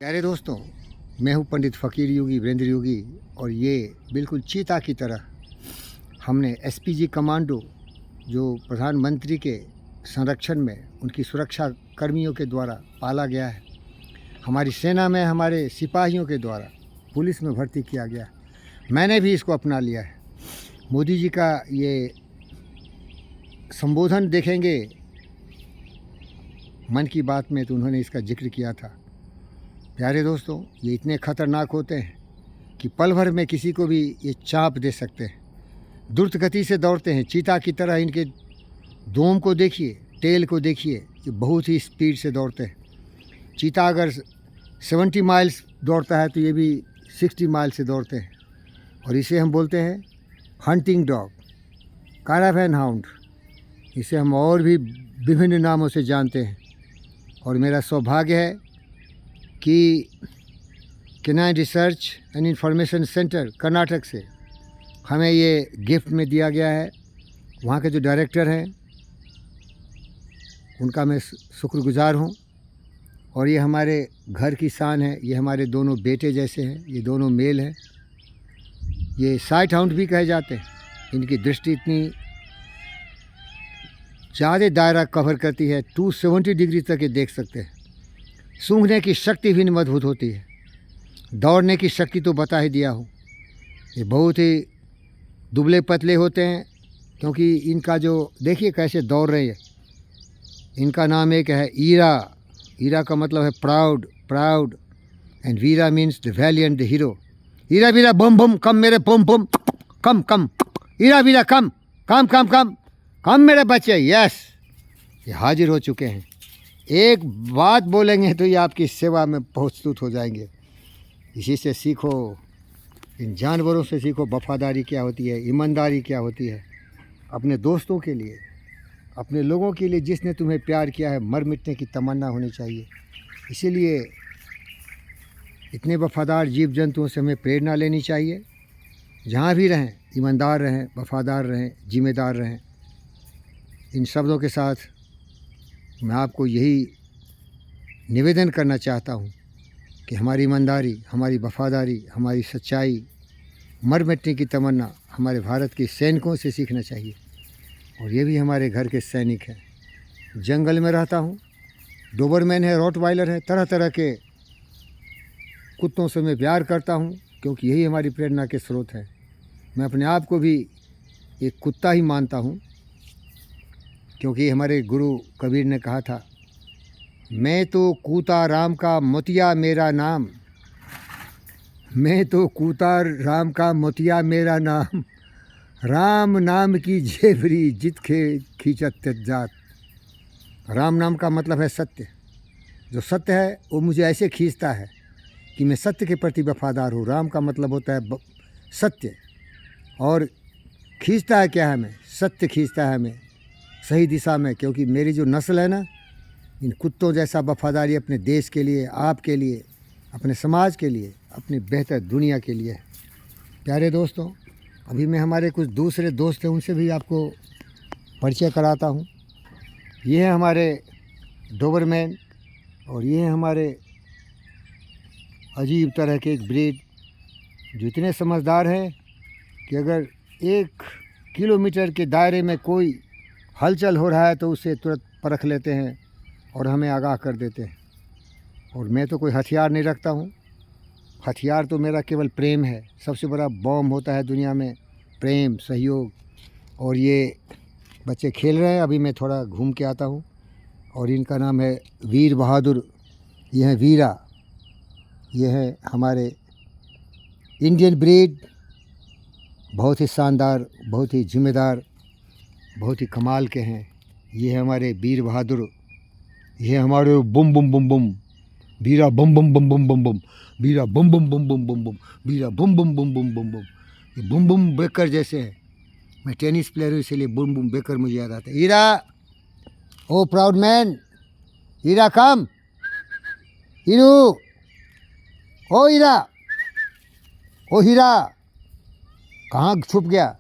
प्यारे दोस्तों, मैं हूं पंडित फ़कीर योगी वीरेंद्र योगी और ये बिल्कुल चीता की तरह हमने एसपीजी कमांडो जो प्रधानमंत्री के संरक्षण में उनकी सुरक्षा कर्मियों के द्वारा पाला गया है, हमारी सेना में हमारे सिपाहियों के द्वारा पुलिस में भर्ती किया गया। मैंने भी इसको अपना लिया है। मोदी जी का ये संबोधन देखेंगे मन की बात में तो उन्होंने इसका जिक्र किया था। प्यारे दोस्तों, ये इतने ख़तरनाक होते हैं कि पल भर में किसी को भी ये चाँप दे सकते हैं। द्रुत गति से दौड़ते हैं, चीता की तरह। इनके दोम को देखिए, टेल को देखिए, ये बहुत ही स्पीड से दौड़ते हैं। चीता अगर 70 माइल्स दौड़ता है तो ये भी 60 माइल से दौड़ते हैं। और इसे हम बोलते हैं हंटिंग डॉग, कैरावैन हाउंड। इसे हम और भी विभिन्न नामों से जानते हैं। और मेरा सौभाग्य है कि canine research and information centre Karnataka से हमें ये गिफ्ट में दिया गया है। वहाँ के जो डायरेक्टर हैं उनका मैं शुक्रगुजार हूँ। और ये हमारे घर की शान है। ये हमारे दोनों बेटे जैसे हैं। ये दोनों मेल हैं। ये साइट हाउंड भी कहे जाते हैं। इनकी दृष्टि इतनी ज़्यादा दायरा कवर करती है, 270 डिग्री तक ये देख सकते हैं। सूंघने की शक्ति भी मजबूत होती है। दौड़ने की शक्ति तो बता ही दिया हूँ। ये बहुत ही दुबले पतले होते हैं, क्योंकि इनका जो देखिए कैसे दौड़ रहे हैं। इनका नाम एक है ईरा। ईरा का मतलब है proud, proud. And Veera means the valiant, the hero. Ira Veera बम बम कम मेरे बम बम कम कम। ईरा वीरा कम कम कम कम कम मेरे बच्चे। यस, ये हाजिर हो चुके हैं। एक बात बोलेंगे तो ये आपकी सेवा में प्रस्तुत हो जाएंगे। इसी से सीखो, इन जानवरों से सीखो वफादारी क्या होती है, ईमानदारी क्या होती है। अपने दोस्तों के लिए, अपने लोगों के लिए जिसने तुम्हें प्यार किया है, मर मिटने की तमन्ना होनी चाहिए। इसीलिए इतने वफादार जीव जंतुओं से हमें प्रेरणा लेनी चाहिए। जहाँ भी रहें ईमानदार रहें, वफादार रहें, जिम्मेदार रहें। इन शब्दों के साथ मैं आपको यही निवेदन करना चाहता हूँ कि हमारी ईमानदारी, हमारी वफादारी, हमारी सच्चाई, मर मिटने की तमन्ना हमारे भारत के सैनिकों से सीखना चाहिए। और ये भी हमारे घर के सैनिक हैं। जंगल में रहता हूँ, डोबरमैन है, रॉटवाइलर है, तरह तरह के कुत्तों से मैं प्यार करता हूँ, क्योंकि यही हमारी प्रेरणा के स्रोत हैं। मैं अपने आप को भी एक कुत्ता ही मानता हूँ, क्योंकि हमारे गुरु कबीर ने कहा था, मैं तो कूता राम का मोतिया मेरा नाम। मैं तो कूता राम का मोतिया मेरा नाम। राम नाम की जेवरी जित खे खींचत जात। राम नाम का मतलब है सत्य। जो सत्य है वो मुझे ऐसे खींचता है कि मैं सत्य के प्रति वफादार हूँ। राम का मतलब होता है सत्य। और खींचता है क्या है हमें? सत्य खींचता है हमें सही दिशा में। क्योंकि मेरी जो नस्ल है ना, इन कुत्तों जैसा वफादारी अपने देश के लिए, आपके लिए, अपने समाज के लिए, अपनी बेहतर दुनिया के लिए है। प्यारे दोस्तों, अभी मैं हमारे कुछ दूसरे दोस्त हैं, उनसे भी आपको परिचय कराता हूँ। ये है हमारे डोबरमैन और ये है हमारे अजीब तरह के एक ब्रीड, जो इतने समझदार हैं कि अगर 1 किलोमीटर के दायरे में कोई हलचल हो रहा है तो उसे तुरंत परख लेते हैं और हमें आगाह कर देते हैं। और मैं तो कोई हथियार नहीं रखता हूँ। हथियार तो मेरा केवल प्रेम है। सबसे बड़ा बॉम्ब होता है दुनिया में प्रेम, सहयोग। और ये बच्चे खेल रहे हैं, अभी मैं थोड़ा घूम के आता हूँ। और इनका नाम है वीर बहादुर। ये है वीरा। ये है हमारे इंडियन ब्रीड। बहुत ही शानदार, बहुत ही जिम्मेदार, बहुत ही कमाल के हैं। ये है हमारे वीर बहादुर। ये हमारे बम बम बम बम वीरा, बम बम बम बम बम बम वीरा, बम बम बम बम बम बम वीरा, बम बम बम बम बम बम। ये बम बम बेकर जैसे हैं। मैं टेनिस प्लेयर हूँ, इसीलिए बम बम बेकर मुझे याद आता है। हीरा, ओ प्राउड मैन, हीरा कम, हीरू, ओ हीरा, ओ हीरा, कहाँ छुप गया?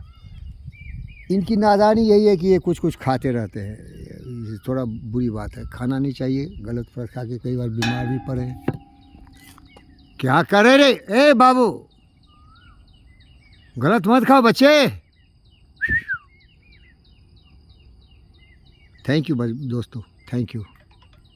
इनकी नादानी यही है कि ये कुछ कुछ खाते रहते हैं। थोड़ा बुरी बात है, खाना नहीं चाहिए। गलत फल खा के कई बार बीमार भी पड़े। क्या करे रे? ए बाबू, गलत मत खाओ बच्चे। थैंक यू दोस्तों, थैंक यू।